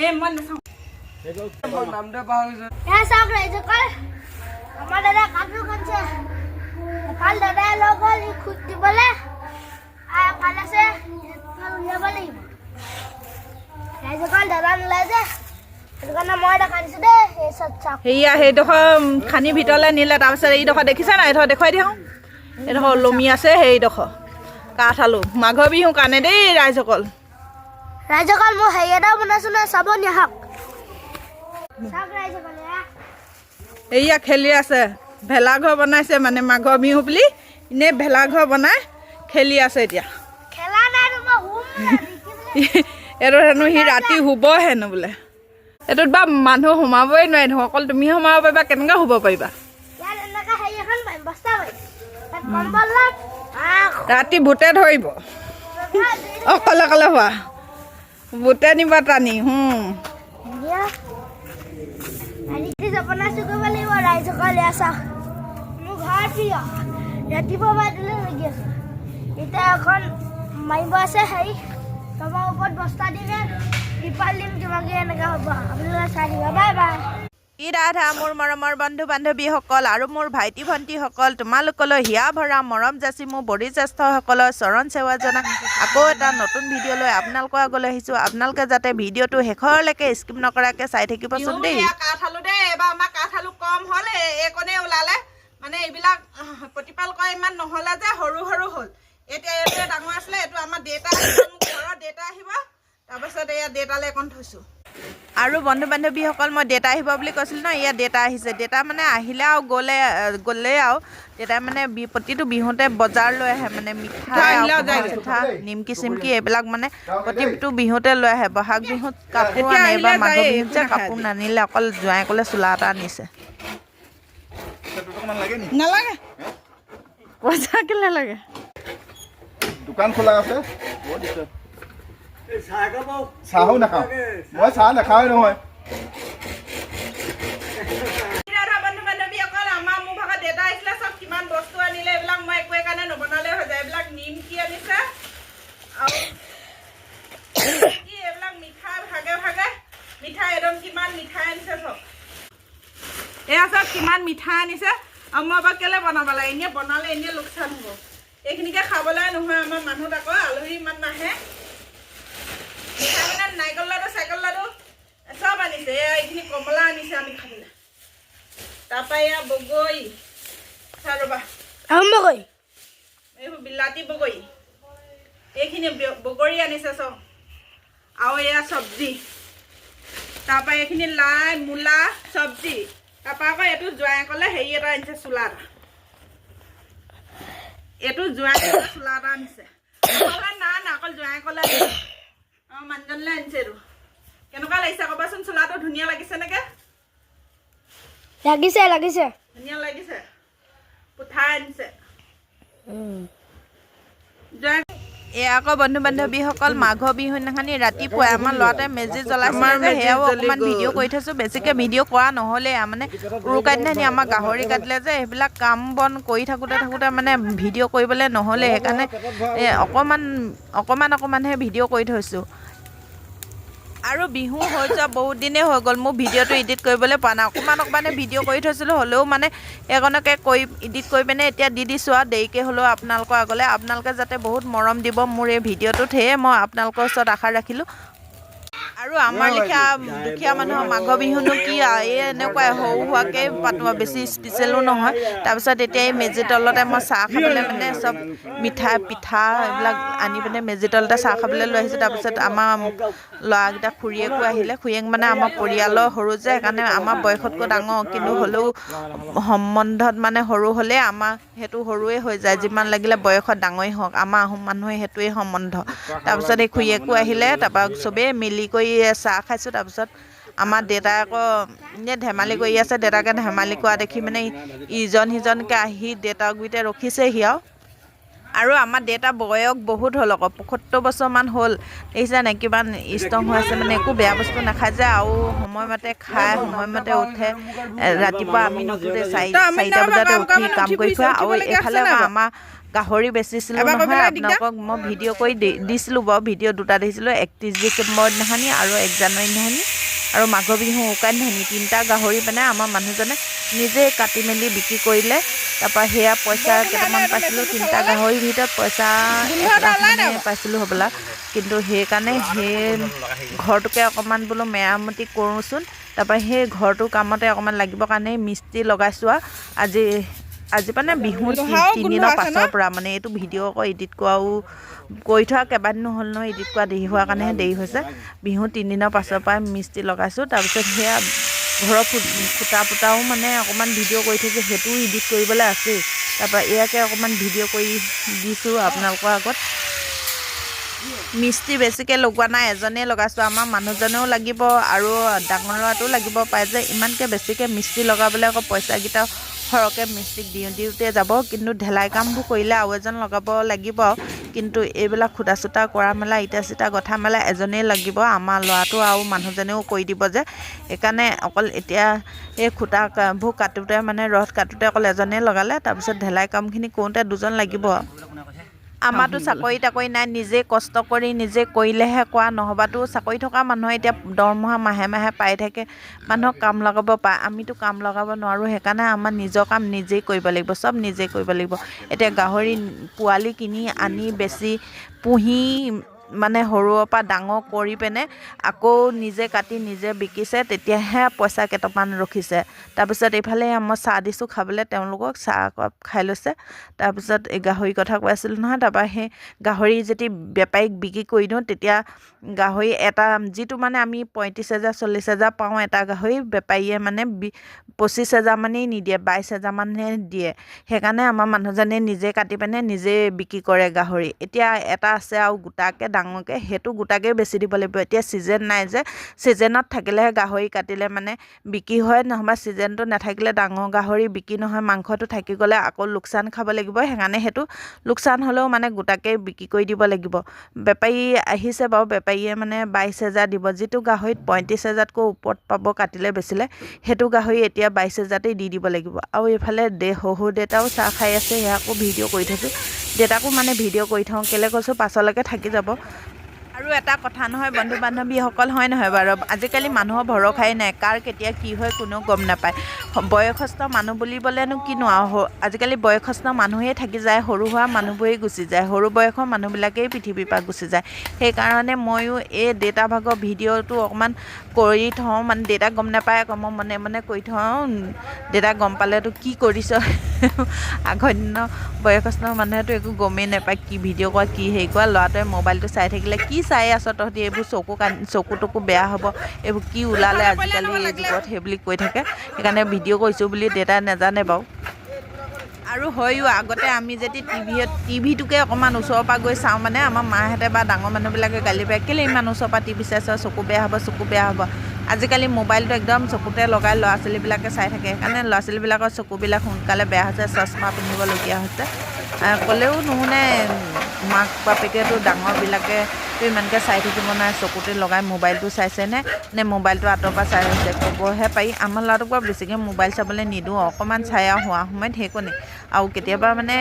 মই নাচাওঁ নামটো পাহৰিছো চাওক ৰাইজসকল আমাৰ দাদা কাপোৰ কানিছে এফাল দাদাই লৈ গ'ল ই খোজ দিবলৈ আৰু এফাল আছে উলিয়াব লাগিব ৰাইজসকল দাদা নোলাই যে সেইটো কাৰণে মই দেখা দিছোঁ দেই সেই চব চাওক সেয়া সেইডোখৰ খানি ভিতৰলৈ নিলে তাৰপিছত এইডোখৰ দেখিছা নাই এইডোখৰ দেখুৱাই দিওঁ এইডোখৰ ওলমি আছে সেইডোখৰ কাঠ আলু মাঘৰ বিহু কাৰণে দেই ৰাইজসকল মই হেৰি এটা বনাইছোঁ নহয় চাব নিয়ক চাওক ৰাইজসকল এইয়া খেলি আছে ভেলাঘৰ বনাইছে মানে মাঘৰ বিহু বুলি এনেই ভেলাঘৰ বনাই খেলি আছে এতিয়া খেলা নাই তোমাৰ হুম এইটো হেনো সি ৰাতি শুব হেনো বোলে এইটোত বা মানুহ সোমাবই নোৱাৰে দেখোন অকল তুমি সোমাব পাৰিবা কেনেকৈ শুব পাৰিবা ইয়াত এনেকৈ হেৰি এখন পাৰিম বস্তা পাৰিম তাত কম্বল ল'ম ৰাতি ভূতে ধৰিব অকলে অকলে হোৱা ভূতে নিবা টানি বনাইছোঁ কৰিব লাগিব ৰাইজসকল এয়া চাওক মোৰ ঘৰ প্ৰিয় ৰাতিপুৱা বাজিলে লাগি আছোঁ এতিয়া এখন মাৰিব আছে হেৰি তোমাৰ ওপৰত বস্তা দিলে টিপাল দিম কিবাকিবি এনেকৈ হ'ব আপোনালোকে চাই দিব বাই বাই ঈদ আধা মোৰ মৰমৰ বন্ধু বান্ধৱীসকল আৰু মোৰ ভাইটি ভণ্টিসকল তোমালোকলৈ হিয়া ভৰা মৰম যাচি মোৰ বয়োজ্যেষ্ঠসকলৰ চৰণ সেৱা জনাই আকৌ এটা নতুন ভিডিঅ' লৈ আপোনালোকৰ আগলৈ আহিছোঁ আপোনালোকে যাতে ভিডিঅ'টো শেষৰলৈকে স্কিপ নকৰাকৈ চাই থাকিবচোন দেই কাঠ আলু দেই এইবাৰ আমাৰ কাঠ আলু কম হ'ল এইকণে ওলালে মানে এইবিলাক প্ৰতিপাল কৰা ইমান নহ'লে যে সৰু সৰু হ'ল এতিয়া এইটোৱে ডাঙৰ আছিলে এইটো আমাৰ দেউতা আহিব মোৰ ঘৰৰ দেউতা আহিব তাৰপাছত এয়া দেউতালৈ অকণ থৈছোঁ আৰু বন্ধু বান্ধৱীসকল মই দেউতা আহিব বুলি কৈছিলোঁ ন ইয়াত দেউতা আহিছে দেউতা মানে আহিলে আৰু গ'লে আৰু দেউতাই মানে প্ৰতিটো বিহুতে বজাৰ লৈ আহে মানে মিঠাই পিঠা নিমকি চিমকি এইবিলাক মানে প্ৰতিটো বিহুতে লৈ আহে বহাগ বিহুত কাপোৰ আনে বা মাঘৰ বিহুত যে কাপোৰ নানিলে অকল জোঁৱাইকলে চোলা এটা আনিছে নালাগে পইচা কেলে লাগে দোকান খোলা আছে চাহো নাখাওঁ মই চাহ নাখাওঁৱে নহয় মোৰ ভাগত দেউতা আহিছিলে চব কিমান বস্তু আনিলে এইবিলাক মই একোৱে কাৰণে নবনালে হৈ যায় এইবিলাক নিমকি আনিছে আৰু এইবিলাক মিঠাই ভাগে ভাগে মিঠাই একদম কিমান মিঠাই আনিছে চব এয়া চব কিমান মিঠাই আনিছে আৰু মই এবাৰ কেলে বনাব লাগে এনেই বনালে এনেই লোকচান হ'ব এইখিনিকে খাবলৈ নহয় আমাৰ মানুহত আকৌ আলহী ইমান নাহে মিঠাই মানে নাৰিকল লাডু চাইকল লাডু চব আনিছে এয়া এইখিনি কমলা আনিছে আমি খাবলৈ তাৰপৰা এয়া বগৰী চাহ ৰ'বা এইবোৰ বিলাতী বগৰী এইখিনি বগৰী আনিছে চব আৰু এয়া চব্জি তাৰপৰা এইখিনি লাই মূলা চব্জি তাৰপৰা আকৌ এইটো জোঁৱাইকলে হেৰি এটা আনিছে চোলা এটা এইটো জোঁৱাইকলে চোলা এটা আনিছে না অকল জোঁৱাইকলে অঁ মানুহজনলৈ আনিছে এইটো কেনেকুৱা লাগিছে ক'বাচোন চোলাটো ধুনীয়া লাগিছে নেকি লাগিছে ধুনীয়া লাগিছে পুঠাই আনিছে এয়া আকৌ বন্ধু বান্ধৱীসকল মাঘৰ বিহু দিনাখনি ৰাতিপুৱাই আমাৰ ল'ৰাটোৱে মেজি জ্বলাইছিলে যে সেয়াও অকণমান ভিডিঅ' কৰি থৈছোঁ বেছিকৈ ভিডিঅ' কৰা নহ'লে মানে উৰুকা দিনাখনি আমাৰ গাহৰি কাটিলে যে সেইবিলাক কাম বন কৰি থাকোঁতে মানে ভিডিঅ' কৰিবলৈ নহ'লে সেইকাৰণে অকণমানহে ভিডিঅ' কৰি থৈছোঁ আৰু বিহু হৈ যোৱা বহুত দিনেই হৈ গ'ল মোৰ ভিডিঅ'টো এডিট কৰিবলৈ পোৱা নাই অকণমানে ভিডিঅ' কৰি থৈছিলোঁ হ'লেও মানে এইকণকে এডিট কৰি পিনে এতিয়া দি দিছোঁ আৰু দেৰিকৈ হ'লেও আপোনালোকৰ আগলৈ আপোনালোকে যাতে বহুত মৰম দিব মোৰ এই ভিডিঅ'টোত সেয়ে মই আপোনালোকৰ ওচৰত আশা ৰাখিলোঁ আৰু আমাৰ লেখীয়া দুখীয়া মানুহৰ মাঘৰ বিহুনো কি এই এনেকুৱাই সৰু হোৱাকৈ পাতোঁ বেছি স্পেচিয়েলো নহয় তাৰপিছত এতিয়া এই মেজি তলতে মই চাহ খাবলৈ মানে চব মিঠাই পিঠা এইবিলাক আনি পিনে মেজি তলতে চাহ খাবলৈ লৈ আহিছোঁ তাৰপিছত আমাৰ ল'ৰাকেইটা খুৰীয়েকো আহিলে খুৰীয়েক মানে আমাৰ পৰিয়ালৰ সৰু যে সেইকাৰণে আমাৰ বয়সতকৈ ডাঙৰ কিন্তু হ'লেও সম্বন্ধত মানে সৰু হ'লে আমাৰ সেইটো সৰুৱে হৈ যায় যিমান লাগিলে বয়সত ডাঙৰেই হওক আমাৰ আহোম মানুহে সেইটোৱে সম্বন্ধ তাৰপিছত এই খুৰীয়েকো আহিলে তাৰপৰা চবেই মিলি কৰি চাহ খাইছোঁ তাৰপিছত আমাৰ দেউতাই আকৌ এনেই ধেমালি কৰি আছে দেউতাকে ধেমালি কৰা দেখি মানে ইজন সিজনকৈ আহি দেউতাক গুৰিতে ৰখিছেহি আৰু আমাৰ দেউতা বয়স বহুত হ'ল আকৌ ৭৫ বছৰমান হ'ল দেখিছে নাই কিমান ষ্ট্ৰং হৈ আছে মানে একো বেয়া বস্তু নাখায় যে আৰু সময়মতে খায় সময়মতে উঠে ৰাতিপুৱা আমি নুঠোঁতে ৪টা বজাতে উঠি কাম কৰি ফুৰা আৰু এইফালে আমাৰ গাহৰি বেচিছিলোঁ নহয় আপোনালোকক মই ভিডিঅ' কৰি দিছিলোঁ বাৰু ভিডিঅ' দুটা দিছিলোঁ 31 ডিচেম্বৰ দিনাখনি আৰু 1 জানুৱাৰী দিনাখনি আৰু মাঘৰ বিহু উৰুকাৰ দিনাখনি 3টা গাহৰি মানে আমাৰ মানুহজনে নিজে কাটি মেলি বিক্ৰী কৰিলে তাৰপৰা সেয়া পইচা কেইটামান পাইছিলোঁ 3টা গাহৰিৰ ভিতৰত পইচা 1 লাখ মানে পাইছিলোঁ হ'বলা কিন্তু সেইকাৰণে সেই ঘৰটোকে অকণমান বোলো মেৰামতি কৰোঁচোন তাৰপৰা সেই ঘৰটোৰ কামতে অকণমান লাগিবৰ কাৰণে মিস্ত্ৰী লগাইছোঁ আজি মানে বিহু 3 দিনৰ পাছৰ পৰা মানে এইটো ভিডিঅ' আকৌ এডিট কৰাও কৰি থোৱা কেইবাদিনো হ'ল নহয় এডিট কৰা দেৰি হোৱাৰ কাৰণেহে দেৰি হৈছে বিহু 3 দিনৰ পাছৰ পৰা মিস্ত্ৰী লগাইছোঁ তাৰপিছত সেয়া ঘৰৰ খুটা পুটাও মানে অকণমান ভিডিঅ' কৰি থৈছোঁ সেইটোও এডিট কৰিবলৈ আছেই তাৰপৰা এয়াকে অকণমান ভিডিঅ' কৰি দিছোঁ আপোনালোকৰ আগত মিস্ত্ৰী বেছিকৈ লগোৱা নাই এজনেই লগাইছোঁ আমাৰ মানুহজনেও লাগিব আৰু ডাঙৰ ল'ৰাটোও লাগিব পায় যে ইমানকৈ বেছিকৈ মিস্ত্ৰী লগাবলৈ আকৌ পইচাকেইটা সৰহকৈ মিস্ত্ৰীক দিওঁতে যাব কিন্তু ঢেলাই কামবোৰ কৰিলে আৰু এজন লগাব লাগিব কিন্তু এইবিলাক খুটা চুটা কৰা মেলা ইটা চিটা গঠা মেলা এজনেই লাগিব আমাৰ ল'ৰাটো আৰু মানুহজনেও কৰি দিব যে সেইকাৰণে অকল এতিয়া এই খুটাবোৰ কাটোতে মানে ৰদ কাটোতে অকল এজনেই লগালে তাৰপিছত ঢেলাই কামখিনি কৰোঁতে দুজন লাগিব আমাৰতো চাকৰি তাকৰি নাই নিজে কষ্ট কৰি নিজে কৰিলেহে কোৱা নহ'বাতো চাকৰি থকা মানুহে এতিয়া দৰমহা মাহে মাহে পাই থাকে মানুহক কাম লগাব পাৰে আমিতো কাম লগাব নোৱাৰোঁ সেইকাৰণে আমাৰ নিজৰ কাম নিজেই কৰিব লাগিব চব নিজেই কৰিব লাগিব এতিয়া গাহৰি পোৱালি কিনি আনি বেছি পুহি মানে সৰুৰ পৰা ডাঙৰ কৰি পিনে আকৌ নিজে কাটি নিজে বিকিছে তেতিয়াহে পইচা কেইটামান ৰখিছে তাৰপিছত এইফালে মই চাহ দিছোঁ খাবলৈ তেওঁলোকক চাহ একাপ খাই লৈছে তাৰপিছত এই গাহৰি কথা কৈ আছিলোঁ নহয় তাৰপৰা সেই গাহৰি যদি বেপাৰীক বিক্ৰী কৰি দিওঁ তেতিয়া গাহৰি এটা যিটো মানে আমি 35,000 40,000 পাওঁ এটা গাহৰি বেপাৰীয়ে মানে 25,000 মানেই নিদিয়ে 22,000 মানহে দিয়ে সেইকাৰণে আমাৰ মানুহজনে নিজে কাটি পিনে নিজে বিক্ৰী কৰে গাহৰি এতিয়া এটা আছে আৰু গোটাকৈ ডাঙৰকৈ সেইটো গোটাকৈ বেছি দিব লাগিব এতিয়া ছিজন নাই যে ছিজনত থাকিলেহে গাহৰি কাটিলে মানে বিক্ৰী হয় নহ'বা ছিজনটো নাথাকিলে ডাঙৰ গাহৰি বিক্ৰী নহয় মাংসটো থাকি গ'লে আকৌ লোকচান খাব লাগিব সেইকাৰণে সেইটো লোকচান হ'লেও মানে গোটাকৈ বিক্ৰী কৰি দিব লাগিব বেপাৰী আহিছে বাৰু বেপাৰীয়ে মানে 22,000 দিব যিটো গাহৰিত 35,000তকৈ ওপৰত পাব কাটিলে বেচিলে সেইটো গাহৰি এতিয়া 22,000তেই দি দিব লাগিব আৰু এইফালে শহুৰ দেউতাও চাহ খাই আছে সেয়াকো ভিডিঅ' কৰি থৈছোঁ দেউতাকো মানে ভিডিঅ' কৰি থওঁ কেলৈ কৈছোঁ পাছলৈকে থাকি যাব আৰু এটা কথা নহয় বন্ধু বান্ধৱীসকল হয় নহয় বাৰু আজিকালি মানুহৰ ভৰসাই নাই কাৰ কেতিয়া কি হয় কোনেও গম নাপায় বয়সস্থ মানুহ বুলিবলৈনো কিনো আৰু আজিকালি বয়সস্থ মানুহেই থাকি যায় সৰু হোৱা মানুহবোৰেই গুচি যায় সৰু বয়সৰ মানুহবিলাকেই পৃথিৱীৰ পৰা গুচি যায় সেইকাৰণে ময়ো এই দেউতা ভাগৰ ভিডিঅ'টো অকণমান কৰি থওঁ মানে দেউতাক গম নাপায় আকৌ মই মনে মনে কৰি থওঁ দেউতাক গম পালেতো কি কৰিছ আগৰ দিনৰ বয়সস্থ মানুহেতো একো গমেই নাপায় কি ভিডিঅ' কৰা কি হেৰি কৰা ল'ৰাটোৱে মোবাইলটো চাই থাকিলে কি চাই আছ তহঁতি এইবোৰ চকুটকু বেয়া হ'ব এইবোৰ কি ওলালে আজিকালি এই যুগত সেই বুলি কৈ থাকে সেইকাৰণে ভিডিঅ' কৰিছোঁ বুলি দেউতাই নাজানে বাৰু আৰু হয়ো আগতে আমি যদি টিভিটোকে অকণমান ওচৰৰ পৰা গৈ চাওঁ মানে আমাৰ মাহঁতে বা ডাঙৰ মানুহবিলাকে গালি পায় কেলৈ ইমান ওচৰৰ পৰা টিভি চাইছ চকু বেয়া হ'ব আজিকালি মোবাইলটো একদম চকুতে লগাই ল'ৰা ছোৱালীবিলাকে চাই থাকে সেইকাৰণে ল'ৰা ছোৱালীবিলাকৰ চকুবিলাক সোনকালে বেয়া হৈছে চশমা পিন্ধিবলগীয়া হৈছে ক'লেও নুশুনে মাক বাপেকেতো ডাঙৰবিলাকেতো ইমানকৈ চাই থাকিব নাই চকুতে লগাই মোবাইলটো চাইছেনে নে মোবাইলটো আঁতৰৰ পৰা চাই হৈছে ক'বহে পাৰি আমাৰ ল'ৰাটোক বাৰু বেছিকৈ মোবাইল চাবলৈ নিদিওঁ অকণমান চাই আৰু হোৱা সময়ত সেইকণেই আৰু কেতিয়াবা মানে